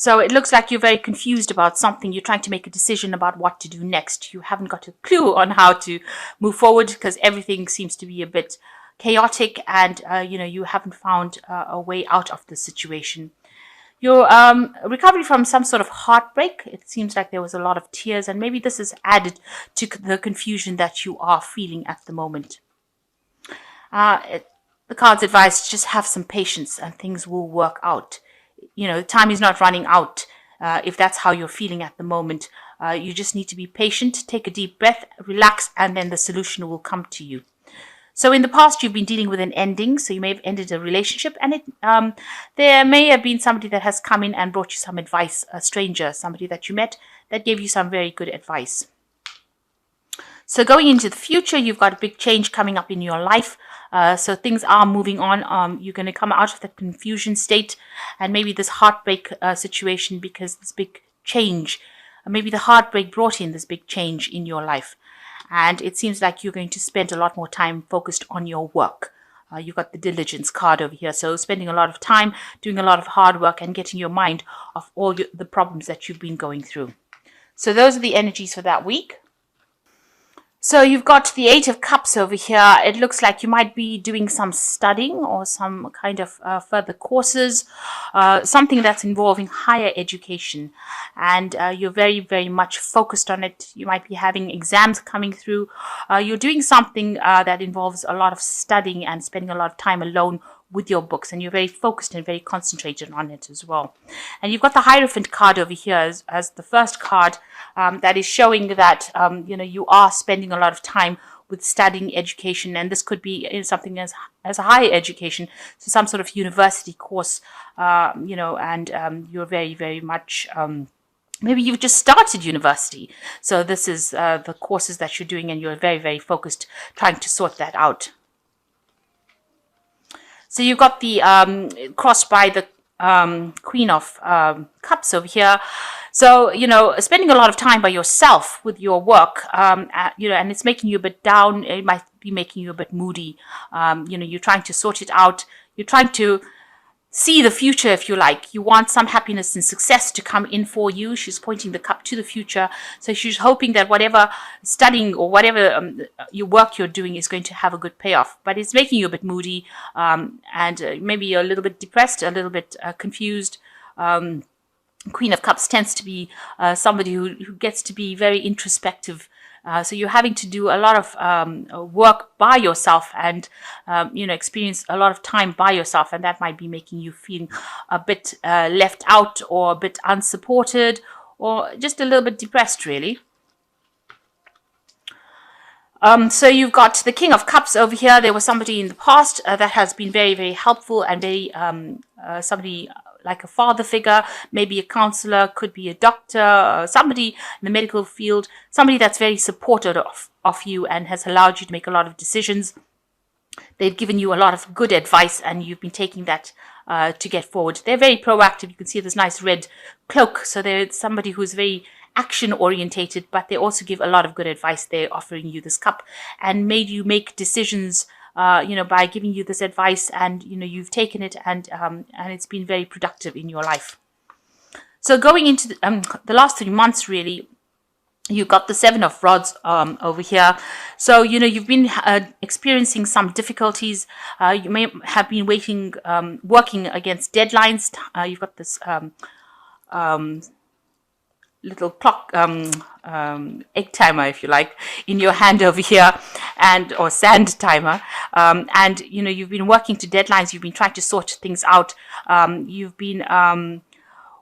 So it looks like you're very confused about something. You're trying to make a decision about what to do next. You haven't got a clue on how to move forward because everything seems to be a bit chaotic, and you haven't found a way out of the situation. You're recovering from some sort of heartbreak. It seems like there was a lot of tears, and maybe this is added to the confusion that you are feeling at the moment. The cards advise just have some patience and things will work out. Time is not running out. If that's how you're feeling at the moment, you just need to be patient, take a deep breath, relax, and then the solution will come to you. So in the past, you've been dealing with an ending. So you may have ended a relationship, and there may have been somebody that has come in and brought you some advice, a stranger, somebody that you met that gave you some very good advice. So going into the future, you've got a big change coming up in your life. So things are moving on. You're going to come out of that confusion state and maybe this heartbreak situation, because this big change, maybe the heartbreak brought in this big change in your life. And it seems like you're going to spend a lot more time focused on your work. You've got the diligence card over here. So spending a lot of time doing a lot of hard work and getting your mind off all the problems that you've been going through. So those are the energies for that week. So you've got the Eight of Cups over here. It looks like you might be doing some studying or some kind of further courses, something that's involving higher education. And you're very, very much focused on it. You might be having exams coming through. You're doing something that involves a lot of studying and spending a lot of time alone with your books, and you're very focused and very concentrated on it as well. And you've got the Hierophant card over here as the first card that is showing that you are spending a lot of time with studying education, and this could be something as a higher education, so some sort of university course, and you're very, very much maybe you've just started university, so this is the courses that you're doing, and you're very, very focused trying to sort that out. So you've got the crossed by the Queen of Cups over here. So, spending a lot of time by yourself with your work, and it's making you a bit down. It might be making you a bit moody. You're trying to sort it out. You're trying to see the future, if you like. You want some happiness and success to come in for you. She's pointing the cup to the future. So she's hoping that whatever studying or whatever your work you're doing is going to have a good payoff. But it's making you a bit moody, and maybe you're a little bit depressed, a little bit confused. Queen of Cups tends to be somebody who gets to be very introspective. So you're having to do a lot of work by yourself and, experience a lot of time by yourself. And that might be making you feel a bit left out or a bit unsupported or just a little bit depressed, really. So you've got the King of Cups over here. There was somebody in the past that has been very, very helpful and very somebody like a father figure, maybe a counselor, could be a doctor, somebody in the medical field, somebody that's very supportive of you and has allowed you to make a lot of decisions. They've given you a lot of good advice and you've been taking that to get forward. They're very proactive. You can see this nice red cloak. So they're somebody who's very action orientated, but they also give a lot of good advice. They're offering you this cup and made you make decisions by giving you this advice, and you've taken it, and it's been very productive in your life. So going into the last 3 months, really, you've got the Seven of Rods over here. So you've been experiencing some difficulties. You may have been working against deadlines. You've got this little clock, egg timer, if you like, in your hand over here, or sand timer, and you've been working to deadlines. You've been trying to sort things out. You've been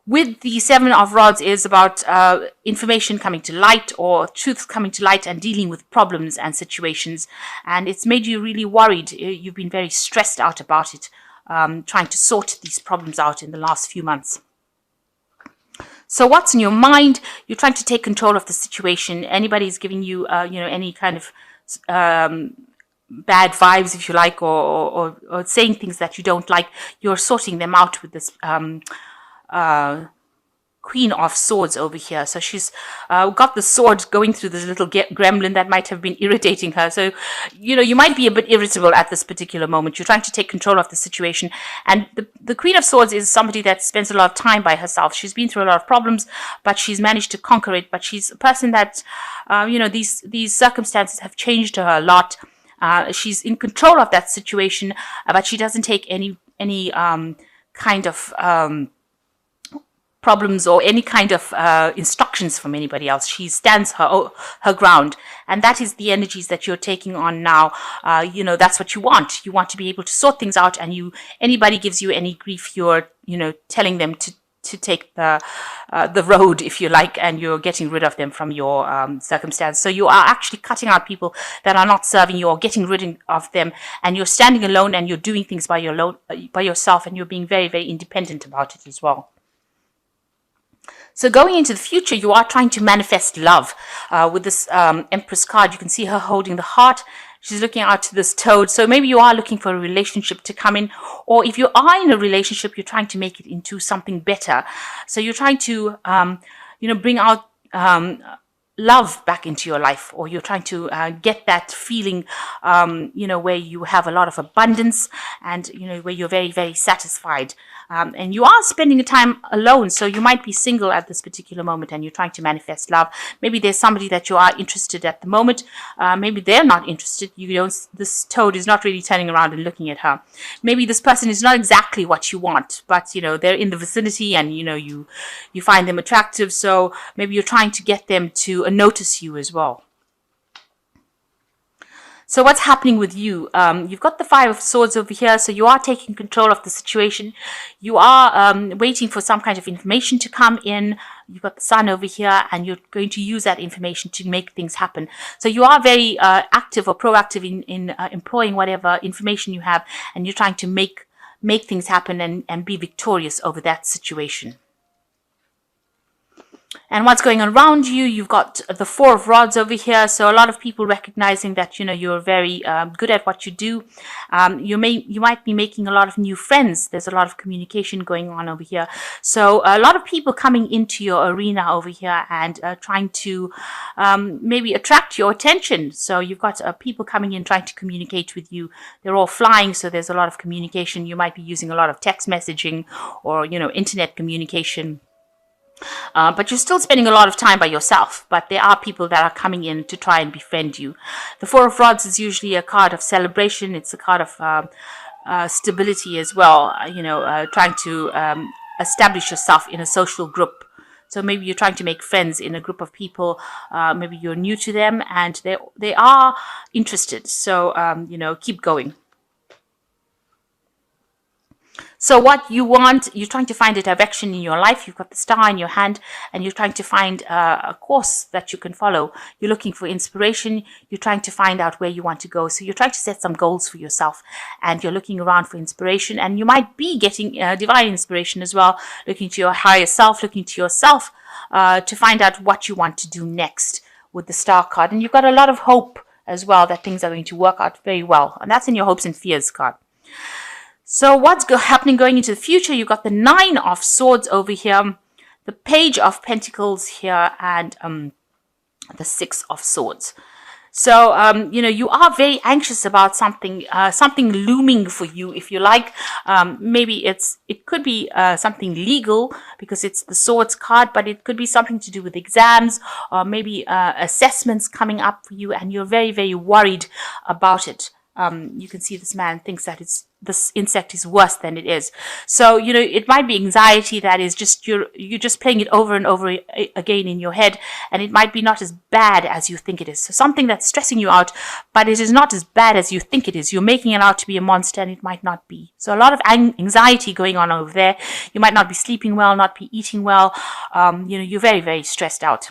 with the Seven of Rods is about information coming to light or truth coming to light and dealing with problems and situations, and it's made you really worried. You've been very stressed out about it, trying to sort these problems out in the last few months. So what's in your mind? You're trying to take control of the situation. Anybody's giving you, any kind of bad vibes, if you like, or saying things that you don't like. You're sorting them out with this Queen of Swords over here. So she's got the sword going through this little gremlin that might have been irritating her. So, you might be a bit irritable at this particular moment. You're trying to take control of the situation. And the Queen of Swords is somebody that spends a lot of time by herself. She's been through a lot of problems, but she's managed to conquer it. But she's a person that, these circumstances have changed her a lot. She's in control of that situation, but she doesn't take any kind of problems or any kind of instructions from anybody else. She stands her ground, and that is the energies that you're taking on now. That's what you want. You want to be able to sort things out, and anybody gives you any grief, you're telling them to take the road, if you like, and you're getting rid of them from your circumstance. So you are actually cutting out people that are not serving you, or getting rid of them, and you're standing alone, and you're doing things by yourself, and you're being very, very independent about it as well. So going into the future, you are trying to manifest love. With this Empress card, you can see her holding the heart. She's looking out to this toad. So maybe you are looking for a relationship to come in. Or if you are in a relationship, you're trying to make it into something better. So you're trying to, bring out love back into your life. Or you're trying to get that feeling, where you have a lot of abundance and, where you're very, very satisfied. And you are spending the time alone, so you might be single at this particular moment, and you're trying to manifest love. Maybe there's somebody that you are interested at the moment. Maybe they're not interested. This toad is not really turning around and looking at her. Maybe this person is not exactly what you want, but they're in the vicinity, and you find them attractive. So maybe you're trying to get them to notice you as well. So what's happening with you? You've got the Five of Swords over here, so you are taking control of the situation. You are waiting for some kind of information to come in. You've got the Sun over here, and you're going to use that information to make things happen. So you are very active or proactive in employing whatever information you have, and you're trying to make things happen and be victorious over that situation. And what's going on around you? You've got the Four of Rods over here. So a lot of people recognizing that, you're very good at what you do. You might be making a lot of new friends. There's a lot of communication going on over here. So a lot of people coming into your arena over here and trying to maybe attract your attention. So you've got people coming in trying to communicate with you. They're all flying, so there's a lot of communication. You might be using a lot of text messaging or, internet communication. But you're still spending a lot of time by yourself. But there are people that are coming in to try and befriend you. The Four of Rods is usually a card of celebration. It's a card of stability as well. Trying to establish yourself in a social group. So maybe you're trying to make friends in a group of people. Maybe you're new to them and they are interested. So, keep going. So what you want, you're trying to find a direction in your life. You've got the star in your hand, and you're trying to find a course that you can follow. You're looking for inspiration. You're trying to find out where you want to go. So you're trying to set some goals for yourself, and you're looking around for inspiration. And you might be getting divine inspiration as well, looking to your higher self, looking to yourself to find out what you want to do next with the star card. And you've got a lot of hope as well that things are going to work out very well. And that's in your hopes and fears card. So what's happening going into the future? You've got the Nine of Swords over here, the Page of Pentacles here, and the Six of Swords. So, you are very anxious about something looming for you, if you like. Maybe it could be something legal because it's the Swords card, but it could be something to do with exams or maybe assessments coming up for you, and you're very, very worried about it. You can see this man thinks that this insect is worse than it is. So, it might be anxiety that is just, you're just playing it over and over again in your head, and it might be not as bad as you think it is. So something that's stressing you out, but it is not as bad as you think it is. You're making it out to be a monster, and it might not be. So a lot of anxiety going on over there. You might not be sleeping well, not be eating well. You're very, very stressed out.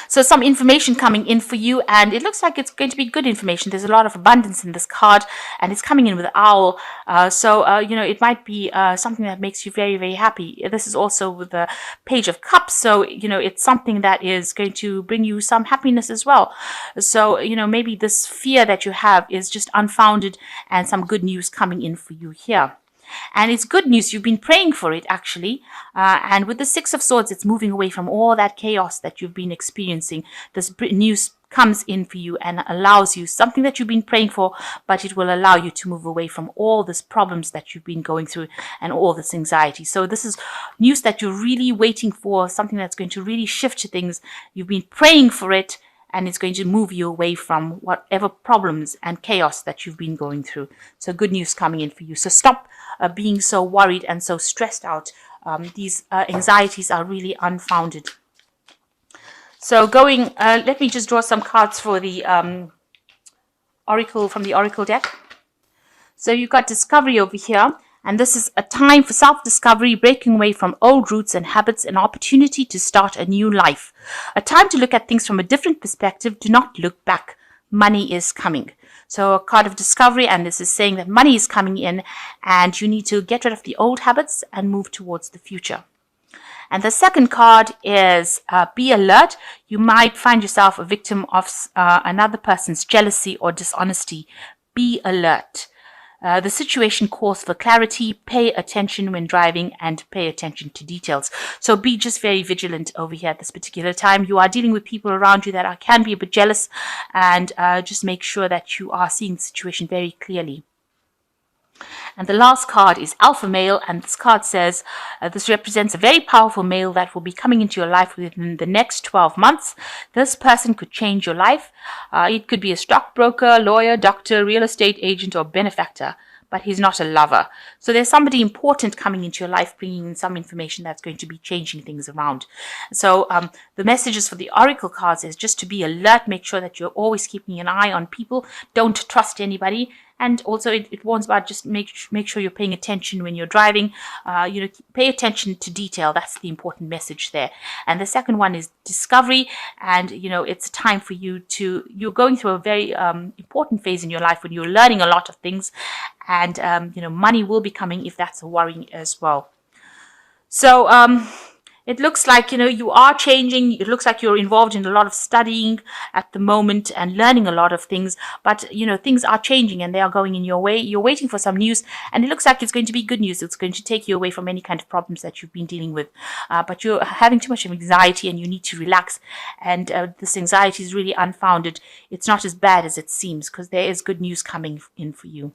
So some information coming in for you, and it looks like it's going to be good information. There's a lot of abundance in this card, and it's coming in with owl. It might be something that makes you very, very happy. This is also with the Page of Cups, so it's something that is going to bring you some happiness as well. So maybe this fear that you have is just unfounded, and some good news coming in for you here. And it's good news. You've been praying for it, actually. And with the Six of Swords, it's moving away from all that chaos that you've been experiencing. This news comes in for you and allows you something that you've been praying for, but it will allow you to move away from all these problems that you've been going through and all this anxiety. So this is news that you're really waiting for, something that's going to really shift things. You've been praying for it, and it's going to move you away from whatever problems and chaos that you've been going through. So good news coming in for you. So stop being so worried and so stressed out. These anxieties are really unfounded. So let me just draw some cards for the Oracle, from the Oracle deck. So you've got discovery over here. And this is a time for self-discovery, breaking away from old roots and habits, an opportunity to start a new life. A time to look at things from a different perspective. Do not look back. Money is coming. So a card of discovery, and this is saying that money is coming in and you need to get rid of the old habits and move towards the future. And the second card is be alert. You might find yourself a victim of another person's jealousy or dishonesty. Be alert. The situation calls for clarity. Pay attention when driving and pay attention to details. So be just very vigilant over here at this particular time. You are dealing with people around you that can be a bit jealous, and just make sure that you are seeing the situation very clearly. And the last card is Alpha Male, and this card says this represents a very powerful male that will be coming into your life within the next 12 months. This person could change your life. It could be a stockbroker, lawyer, doctor, real estate agent, or benefactor, but he's not a lover. So there's somebody important coming into your life, bringing in some information that's going to be changing things around. So the messages for the Oracle cards is just to be alert, make sure that you're always keeping an eye on people, don't trust anybody. And also it warns about just make sure you're paying attention when you're driving. Pay attention to detail. That's the important message there. And the second one is discovery. And, it's a time for you're going through a very important phase in your life when you're learning a lot of things. And, money will be coming if that's a worry as well. So, it looks like, you are changing. It looks like you're involved in a lot of studying at the moment and learning a lot of things. But, things are changing and they are going in your way. You're waiting for some news, and it looks like it's going to be good news. It's going to take you away from any kind of problems that you've been dealing with. But you're having too much of anxiety and you need to relax. And this anxiety is really unfounded. It's not as bad as it seems, because there is good news coming in for you.